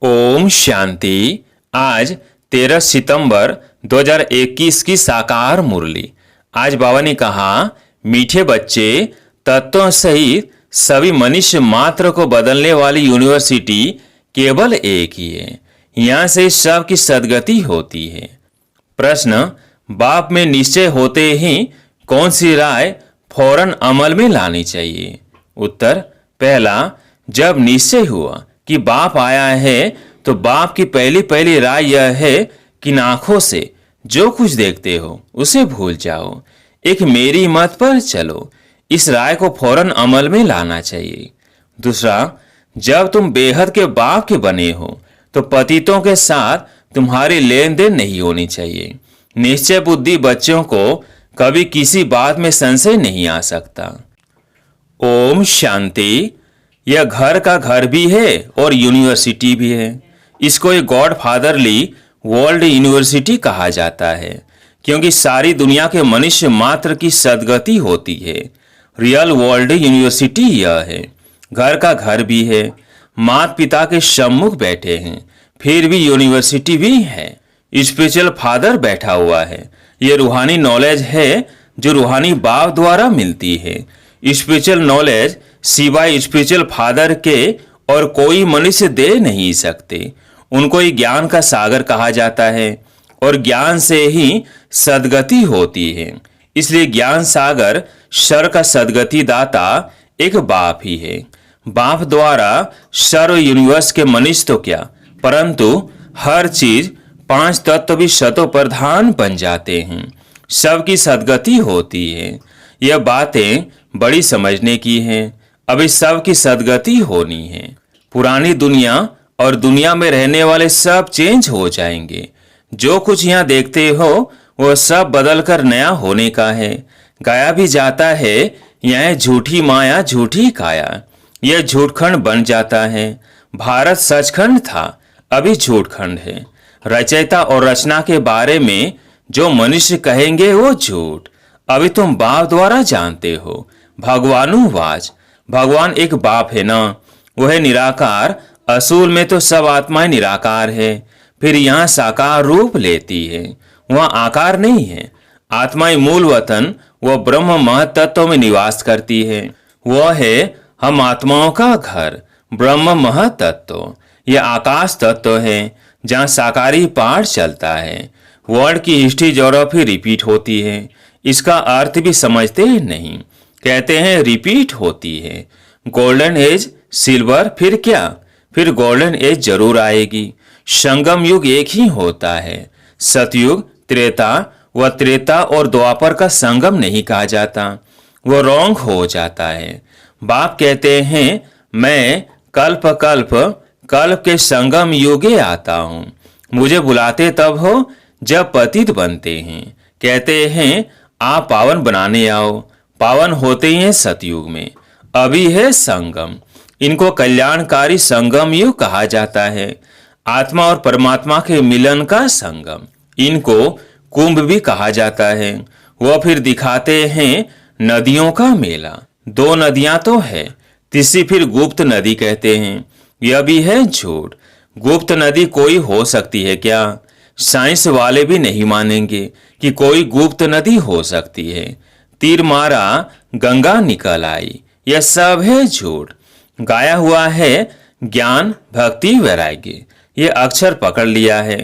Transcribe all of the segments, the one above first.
ओम शांति। आज 13 सितंबर 2021 की साकार मुरली। आज बाबा ने कहा, मीठे बच्चे, तत्वों सहित सभी मनुष्य मात्र को बदलने वाली यूनिवर्सिटी केवल एक ही है। यहाँ से सब की सदगति होती है। प्रश्न, बाप में निश्चय होते ही कौन सी राय फौरन अमल में लानी चाहिए? उत्तर, पहला, जब निश्चय हुआ कि बाप आया है तो बाप की पहली राय यह है कि आंखों से जो कुछ देखते हो उसे भूल जाओ, एक मेरी मत पर चलो। इस राय को फौरन अमल में लाना चाहिए। दूसरा, जब तुम बेहद के बाप के बने हो तो पतितों के साथ तुम्हारी लेन देन नहीं होनी चाहिए। निश्चय बुद्धि बच्चों को कभी किसी बात में संशय नहीं आ सकता। ओम शांति। यह घर का घर भी है और यूनिवर्सिटी भी है। इसको एक गॉड फादरली वर्ल्ड यूनिवर्सिटी कहा जाता है, क्योंकि सारी दुनिया के मनुष्य मात्र की सदगति होती है। रियल वर्ल्ड यूनिवर्सिटी यह है। घर का घर भी है, माता पिता के सम्मुख बैठे हैं, फिर भी यूनिवर्सिटी भी है। स्पिरिचुअल फादर बैठा हुआ है। ये रूहानी नॉलेज है जो रूहानी बाप द्वारा मिलती है। स्पिरिचुअल नॉलेज सिवाय स्पिरिचुअल फादर के और कोई मनुष्य दे नहीं सकते। उनको ही ज्ञान का सागर कहा जाता है और ज्ञान से ही सदगति होती है। इसलिए ज्ञान सागर शर का सदगति दाता एक बाप ही है। बाप द्वारा सर्व यूनिवर्स के मनुष्य तो क्या, परंतु हर चीज पांच तत्व भी शतो प्रधान बन जाते हैं। सबकी सदगति होती है। यह बातें बड़ी समझने की हैं। अभी सबकी सदगति होनी है। पुरानी दुनिया और दुनिया में रहने वाले सब चेंज हो जाएंगे। जो कुछ यहाँ देखते हो वह सब बदलकर नया होने का है। गाया भी जाता है, यह झूठी माया झूठी काया। यह झूठखंड बन जाता है। भारत सचखंड था, अभी झूठखंड है। रचयिता और रचना के बारे में जो मनुष्य कहेंगे वो झूठ। अभी तुम बाप द्वारा जानते हो। भगवानुवाच, भगवान एक बाप है ना, वह निराकार। असूल में तो सब आत्माएं निराकार है, फिर यहाँ साकार रूप लेती है। वहाँ आकार नहीं है। आत्माएं मूल वतन वह ब्रह्म महतत्व में निवास करती है। वह है हम आत्माओं का घर, ब्रह्म महतत्व। यह आकाश तत्व है जहाँ साकारी पाठ चलता है। वर्ड की हिस्ट्री ज्योग्राफी रिपीट होती है। इसका अर्थ भी समझते नहीं, कहते हैं रिपीट होती है। गोल्डन एज, सिल्वर, फिर क्या, फिर गोल्डन एज जरूर आएगी। संगम युग एक ही होता है। सतयुग, त्रेता व त्रेता और द्वापर का संगम नहीं कहा जाता, वो रॉन्ग हो जाता है। बाप कहते हैं मैं कल्प कल्प कल्प के संगम युगे आता हूँ। मुझे बुलाते तब हो जब पतित बनते हैं। कहते हैं आप पावन बनाने आओ। पावन होते ही हैं सतयुग में। अभी है संगम। इनको कल्याणकारी संगम युग कहा जाता है। आत्मा और परमात्मा के मिलन का संगम। इनको कुंभ भी कहा जाता है। वह फिर दिखाते हैं नदियों का मेला। दो नदियां तो है, तीसरी फिर गुप्त नदी कहते हैं। यह भी है झूठ। गुप्त नदी कोई हो सकती है क्या? साइंस वाले भी नहीं मानेंगे कि कोई गुप्त नदी हो सकती है। तीर मारा गंगा निकल आई, यह सब है झूठ। गाया हुआ है ज्ञान भक्ति वैराग्य। ये अक्षर पकड़ लिया है,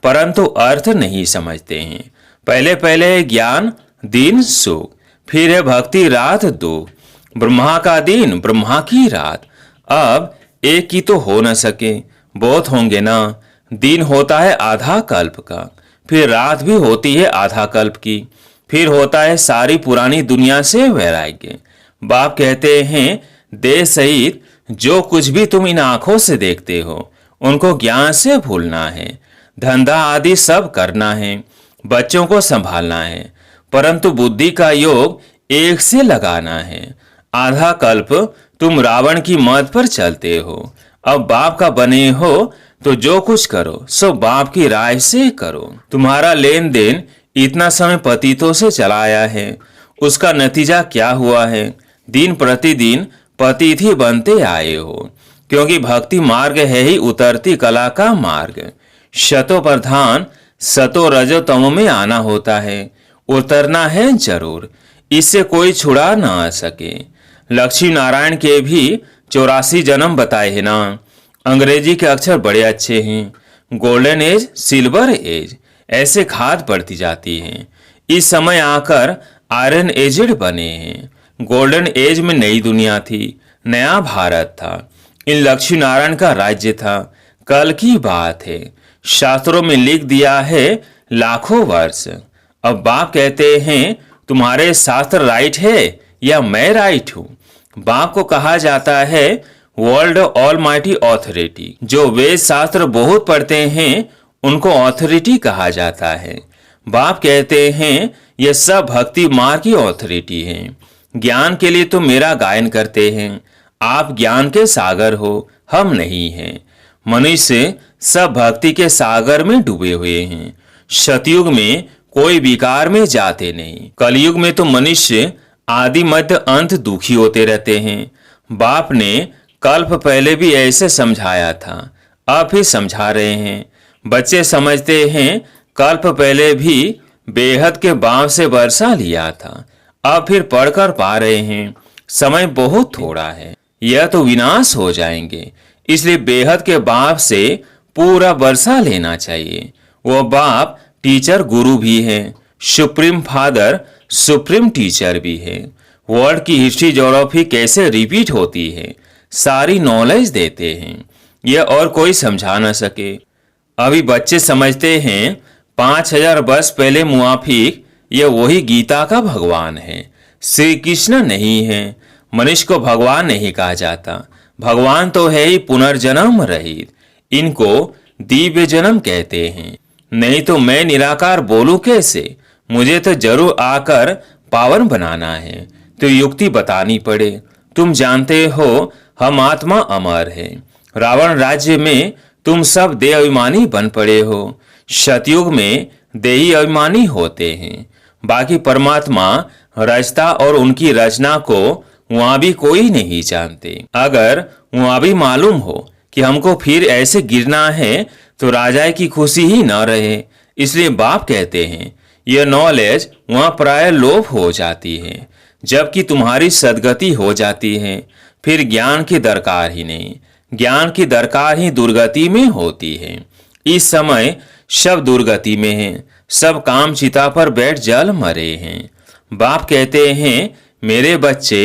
परंतु अर्थ नहीं समझते हैं। पहले है ज्ञान दिन सुख, फिर है भक्ति रात दुख। ब्रह्मा का दिन ब्रह्मा की रात। अब एक की तो हो न सके, बहुत होंगे ना। दिन होता है आधा कल्प का, फिर रात भी होती है आधा कल्प की, फिर होता है सारी पुरानी दुनिया से वैराग्य। बाप कहते हैं देह सहित जो कुछ भी तुम इन आंखों से देखते हो उनको ज्ञान से भूलना है। धंधा आदि सब करना है, बच्चों को संभालना है, परंतु बुद्धि का योग एक से लगाना है। आधा कल्प तुम रावण की मत पर चलते हो। अब बाप का बने हो तो जो कुछ करो सो बाप की राय से करो। तुम्हारा लेन देन इतना समय पतितों से चलाया है, उसका नतीजा क्या हुआ है? दिन प्रतिदिन पतित ही बनते आए हो, क्योंकि भक्ति मार्ग है ही उतरती कला का मार्ग। शतो प्रधान सतो रजो तमो में आना होता है, उतरना है जरूर, इससे कोई छुड़ा ना आ सके। लक्ष्मी नारायण के भी 84 जन्म बताए हैं ना। अंग्रेजी के अक्षर बड़े अच्छे हैं। गोल्डन एज, सिल्वर एज, ऐसे खाद पड़ती जाती है। इस समय आकर आयरन एजेड बने हैं। गोल्डन एज में नई दुनिया थी, नया भारत था, इन लक्ष्मी नारायण का राज्य था। कल की बात है, शास्त्रों में लिख दिया है लाखों वर्ष। अब बाप कहते हैं तुम्हारे शास्त्र राइट है या मैं राइट हूं। बाप को कहा जाता है वर्ल्ड ऑलमाइटी ऑथोरिटी। जो वेद शास्त्र बहुत पढ़ते हैं उनको ऑथोरिटी कहा जाता है। बाप कहते हैं ये सब भक्ति मार्ग की ऑथोरिटी है। ज्ञान के लिए तो मेरा गायन करते हैं। आप ज्ञान के सागर हो, हम नहीं हैं। मनुष्य सब भक्ति के सागर में डूबे हुए हैं। सतयुग में कोई विकार में जाते नहीं। कलयुग में तो मनुष्य आदि मध्य अंत दुखी होते रहते हैं। बाप ने कल्प पहले भी ऐसे समझाया था, अब भी समझा रहे हैं। बच्चे समझते हैं कल्प पहले भी बेहद के बाँव से वर्षा लिया था, अब फिर पढ़कर पा रहे हैं समय बहुत थोड़ा है, यह तो विनाश हो जाएंगे, इसलिए बेहद के बाप से पूरा वर्षा लेना चाहिए। वो बाप टीचर गुरु भी है, सुप्रीम फादर सुप्रीम टीचर भी है। वर्ल्ड की हिस्ट्री ज्योग्राफी कैसे रिपीट होती है सारी नॉलेज देते हैं, यह और कोई समझा न सके। अभी बच्चे समझते हैं 5000 वर्ष पहले मुआफिक यह वही गीता का भगवान है, श्री कृष्ण नहीं है। मनुष्य को भगवान नहीं कहा जाता, भगवान तो है ही पुनर्जन्म रहित, इनको दिव्य जन्म कहते हैं। नहीं तो मैं निराकार बोलूं कैसे, मुझे तो जरूर आकर पावन बनाना है, तो युक्ति बतानी पड़े। तुम जानते हो हम आत्मा अमर है। रावण राज्य में तुम सब देह अभिमानी बन पड़े हो। सतयुग में देही अभिमानी होते हैं, बाकी परमात्मा रचता और उनकी रचना को वहां भी कोई नहीं जानते। अगर वहां भी मालूम हो कि हमको फिर ऐसे गिरना है तो राजा की खुशी ही न रहे। इसलिए बाप कहते हैं यह नॉलेज वहां प्राय लोप हो जाती है, जबकि तुम्हारी सदगति हो जाती है, फिर ज्ञान की दरकार ही नहीं। ज्ञान की दरकार ही दुर्गति में होती है। इस समय सब दुर्गति में हैं, सब काम चिता पर बैठ जल मरे हैं। बाप कहते हैं मेरे बच्चे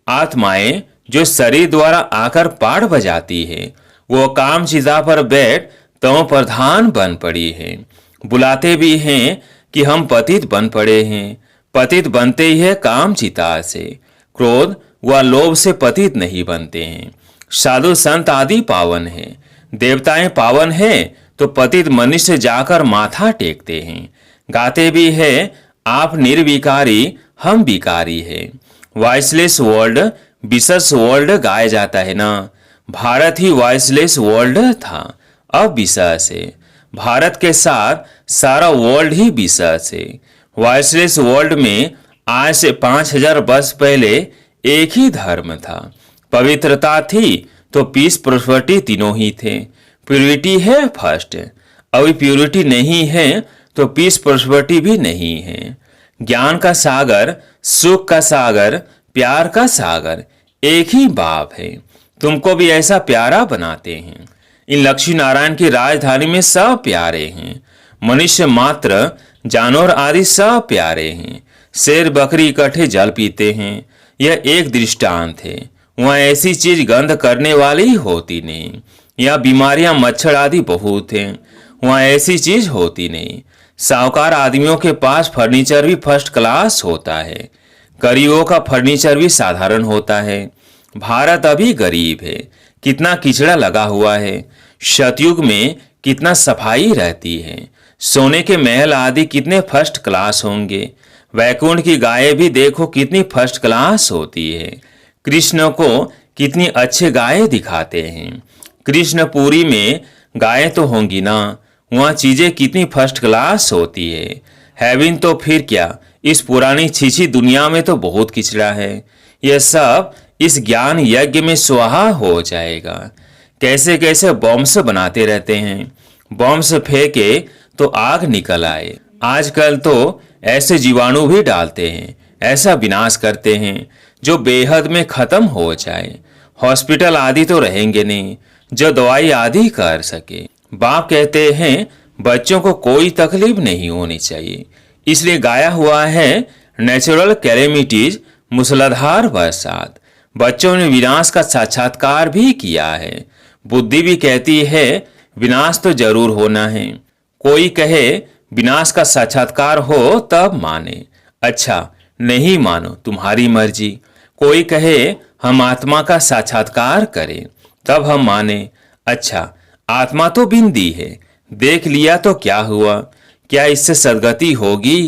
आत्माएं जो शरीर द्वारा आकर पाठ बजाती है, वो काम चिता पर बैठ तमो प्रधान बन पड़ी है। बुलाते भी हैं कि हम पतित बन पड़े हैं। पतित बनते ही है काम चिता से, क्रोध व लोभ से पतित नहीं बनते हैं। साधु संत आदि पावन हैं, देवताएं पावन हैं, तो पतित मनुष्य जाकर माथा टेकते हैं। गाते भी है आप निर्विकारी हम विकारी है। वॉइसलेस वर्ल्ड विशेष वर्ल्ड गाया जाता है ना। भारत ही वॉइसलेस वर्ल्ड था, अब विशेष है। भारत के साथ सारा वर्ल्ड ही विशेष है। वॉइसलेस वर्ल्ड में आज से 5000 वर्ष पहले एक ही धर्म था। पवित्रता थी तो पीस प्रोस्पेरिटी तीनों ही थे। प्योरिटी है फर्स्ट, अभी प्योरिटी नहीं है तो पीस प्रोस्पेरिटी भी नहीं है। ज्ञान का सागर, सुख का सागर, प्यार का सागर एक ही बाप है। तुमको भी ऐसा प्यारा बनाते हैं। इन लक्ष्मी नारायण की राजधानी में सब प्यारे हैं। मनुष्य मात्र, जानवर आदि सब प्यारे हैं। शेर बकरी इकट्ठे जल पीते हैं, यह एक दृष्टांत है। वहाँ ऐसी चीज गंध करने वाली होती नहीं। यहाँ बीमारियां मच्छर आदि बहुत हैं, वहाँ ऐसी चीज होती नहीं। साहूकार आदमियों के पास फर्नीचर भी फर्स्ट क्लास होता है, गरीबों का फर्नीचर भी साधारण होता है। भारत अभी गरीब है, कितना किचड़ा लगा हुआ है। सतयुग में कितना सफाई रहती है। सोने के महल आदि कितने फर्स्ट क्लास होंगे। वैकुंठ की गायें भी देखो कितनी फर्स्ट क्लास होती है। कृष्ण को कितनी अच्छे गायें दिखाते हैं। कृष्णपुरी में गायें तो होंगी ना, वहाँ चीजें कितनी फर्स्ट क्लास होती है। हेवन तो फिर क्या, इस पुरानी छीछी दुनिया में तो बहुत किचड़ा है। यह सब इस ज्ञान यज्ञ में स्वाहा हो जाएगा। कैसे कैसे बॉम्ब्स बनाते रहते हैं। बॉम्ब्स फेंके तो आग निकल आए। आजकल तो ऐसे जीवाणु भी डालते हैं, ऐसा विनाश करते हैं जो बेहद में खत्म हो जाए। हॉस्पिटल आदि तो रहेंगे नहीं जो दवाई आदि कर सके। बाप कहते हैं बच्चों को कोई तकलीफ नहीं होनी चाहिए, इसलिए गाया हुआ है नेचुरल कैलेमिटीज, मूसलाधार बरसात। बच्चों ने विनाश का साक्षात्कार भी किया है। बुद्धि भी कहती है विनाश तो जरूर होना है। कोई कहे विनाश का साक्षात्कार हो तब माने। अच्छा, नहीं मानो तुम्हारी मर्जी। कोई कहे हम आत्मा का साक्षात्कार करें तब हम माने। अच्छा, आत्मा तो बिंदी है, देख लिया तो क्या हुआ, क्या इससे सदगति होगी?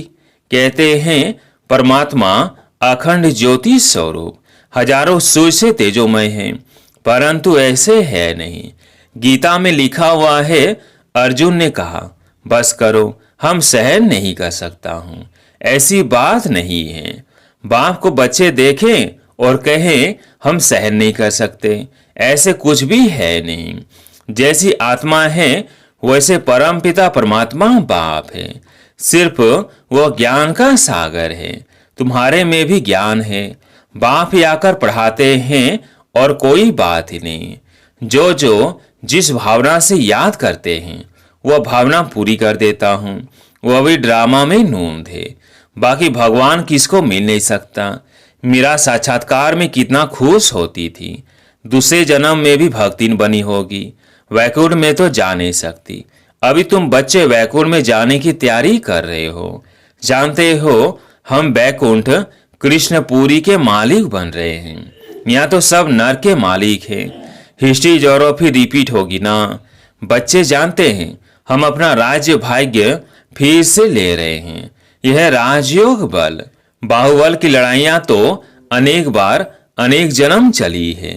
कहते हैं परमात्मा अखंड ज्योति स्वरूप हजारों सूर्य से तेजोमय है, परंतु ऐसे है नहीं। गीता में लिखा हुआ है, अर्जुन ने कहा बस करो, हम सहन नहीं कर सकता हूं। ऐसी बात नहीं है। बाप को बच्चे देखें और कहें हम सहन नहीं कर सकते, ऐसे कुछ भी है नहीं। जैसी आत्मा है वैसे परमपिता परमात्मा बाप है। सिर्फ वो ज्ञान का सागर है। तुम्हारे में भी ज्ञान है। बाप ही आकर पढ़ाते हैं और कोई बात ही नहीं। जो जो जिस भावना से याद करते हैं वह भावना पूरी कर देता हूँ। वह भी ड्रामा में नूंद है। बाकी भगवान किसको मिल नहीं सकता। मेरा साक्षात्कार में कितना खुश होती थी। दूसरे जन्म में भी भक्तिन बनी होगी। वैकुंठ में तो जा नहीं सकती। अभी तुम बच्चे वैकुंठ में जाने की तैयारी कर रहे हो। जानते हो हम वैकुंठ कृष्णपुरी के मालिक बन रहे हैं। यहाँ तो सब नर के मालिक हैं। हिस्ट्री ज्योग्राफी रिपीट होगी ना। बच्चे जानते हैं हम अपना राज्य भाग्य फिर से ले रहे हैं। यह राजयोग बल। बाहुबल की लड़ाइयां तो अनेक बार अनेक जन्म चली है।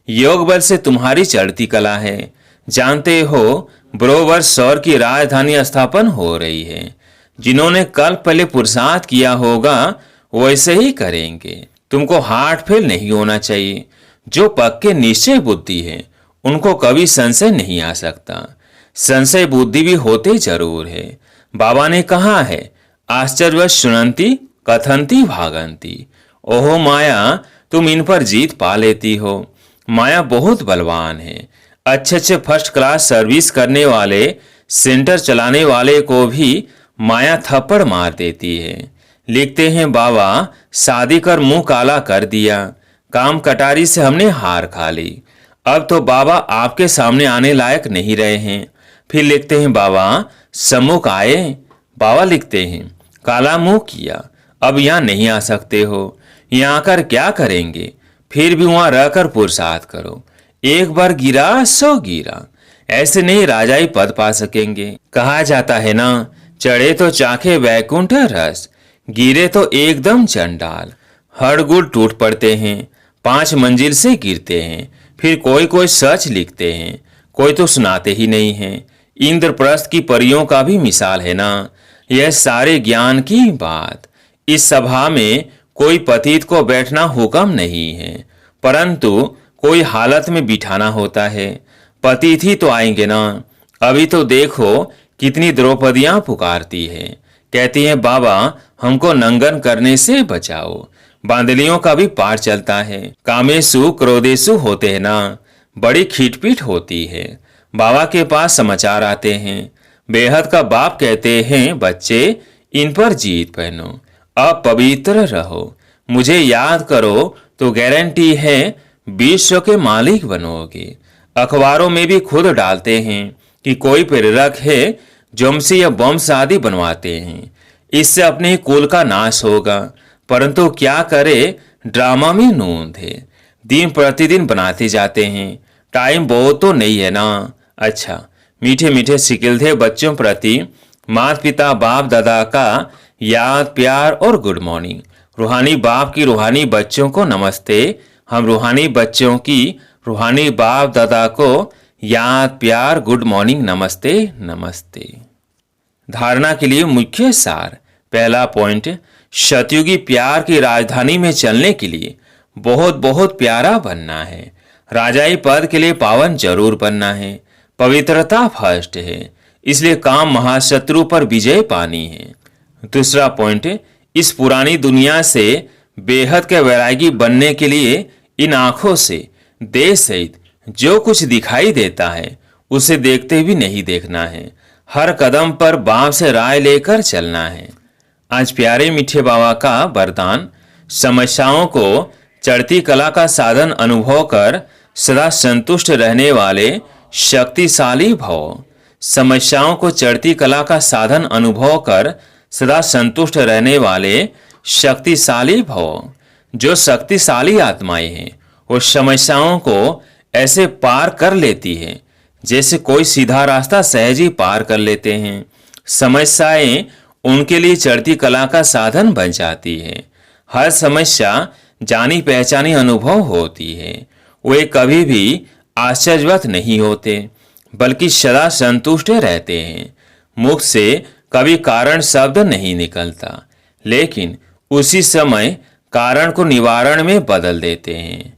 योग बल से तुम्हारी चढ़ती कला है। जानते हो बरोबर सौर की राजधानी स्थापन हो रही है। जिन्होंने कल पहले पुरुषार्थ किया होगा वैसे ही करेंगे। तुमको हार्ट फेल नहीं होना चाहिए। जो पक्के निश्चय बुद्धि है उनको कभी संशय नहीं आ सकता। संशय बुद्धि भी होते जरूर है। बाबा ने कहा है आश्चर्यवश सुनंती कथंती भागंती। ओहो माया, तुम इन पर जीत पा लेती हो। माया बहुत बलवान है। अच्छे अच्छे फर्स्ट क्लास सर्विस करने वाले सेंटर चलाने वाले को भी माया थप्पड़ मार देती है। लिखते हैं बाबा शादी कर मुंह काला कर दिया। काम कटारी से हमने हार खा ली। अब तो बाबा आपके सामने आने लायक नहीं रहे हैं। फिर लिखते हैं बाबा सम्मुख आए। बाबा लिखते हैं काला मुंह किया, अब यहाँ नहीं आ सकते हो। यहाँ आकर क्या करेंगे? फिर भी वहां रहकर पुरुषार्थ करो। एक बार गिरा सो गिरा। ऐसे नहीं राजाई पद पा सकेंगे। कहा जाता है ना, चढ़े तो चाखे वैकुंठ रस, गिरे तो एकदम चंडाल। हड़गुड़ टूट पड़ते हैं, 5 मंजिल से गिरते हैं। फिर कोई कोई सच लिखते हैं, कोई तो सुनाते ही नहीं हैं। इंद्रप्रस्थ की परियों का भी मिसाल है ना। यह सारे ज्ञान की बात। इस सभा में कोई पतित को बैठना हुक्म नहीं है, परंतु कोई हालत में बिठाना होता है। पतित ही तो आएंगे ना। अभी तो देखो कितनी द्रौपदियां पुकारती है, कहती हैं बाबा हमको नंगन करने से बचाओ। बांदलियों का भी पार चलता है। कामेशु क्रोधेशु होते हैं ना, बड़ी खीटपीट होती है। बाबा के पास समाचार आते हैं। बेहद का बाप कहते हैं बच्चे इन पर जीत पहनो, अब पवित्र रहो, मुझे याद करो तो गारंटी है विश्व के मालिक बनोगे। अखबारों में भी खुद डालते हैं कि कोई प्रेरक है जमसी या बम्स आदि बनवाते हैं, इससे अपने कुल का नाश होगा। परंतु क्या करे, ड्रामा में नूंद है। दिन प्रतिदिन बनाते जाते हैं। टाइम बहुत तो नहीं है ना। अच्छा, मीठे मीठे सिकिलधे बच्चों प्रति माता पिता बाप दादा का याद प्यार और गुड मॉर्निंग। रूहानी बाप की रूहानी बच्चों को नमस्ते। हम रूहानी बच्चों की रूहानी बाप दादा को याद प्यार गुड मॉर्निंग नमस्ते नमस्ते। धारणा के लिए मुख्य सार। पहला पॉइंट, सतयुगी प्यार की राजधानी में चलने के लिए बहुत बहुत प्यारा बनना है। राजाई पद के लिए पावन जरूर बनना है। पवित्रता फर्स्ट है, इसलिए काम महाशत्रु पर विजय पानी है। दूसरा पॉइंट, इस पुरानी दुनिया से बेहद के वैरागी बनने के लिए इन आंखों से देश सहित जो कुछ दिखाई देता है उसे देखते भी नहीं देखना है। हर कदम पर बाप से राय लेकर चलना है। आज प्यारे मीठे बाबा का वरदान, समस्याओं को चढ़ती कला का साधन अनुभव कर सदा संतुष्ट रहने वाले शक्तिशाली भव। समस्याओं को चढ़ती कला का साधन अनुभव कर सदा संतुष्ट रहने वाले शक्तिशाली भव। जो शक्तिशाली आत्माएं हैं वो समस्याओं को ऐसे पार कर लेती है जैसे कोई सीधा रास्ता सहज ही पार कर लेते हैं। समस्याएं उनके लिए चढ़ती कला का साधन बन जाती है। हर समस्या जानी पहचानी अनुभव होती है। वे कभी भी आश्चर्यवत नहीं होते बल्कि सदा संतुष्ट रहते हैं। मुख से कभी कारण शब्द नहीं निकलता, लेकिन उसी समय कारण को निवारण में बदल देते हैं।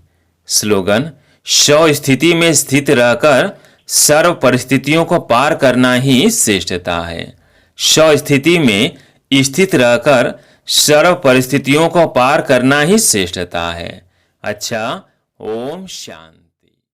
स्लोगन, स्व स्थिति में स्थित रहकर सर्व परिस्थितियों को पार करना ही श्रेष्ठता है। स्व स्थिति में स्थित रहकर सर्व परिस्थितियों को पार करना ही श्रेष्ठता है। अच्छा, ओम शांति।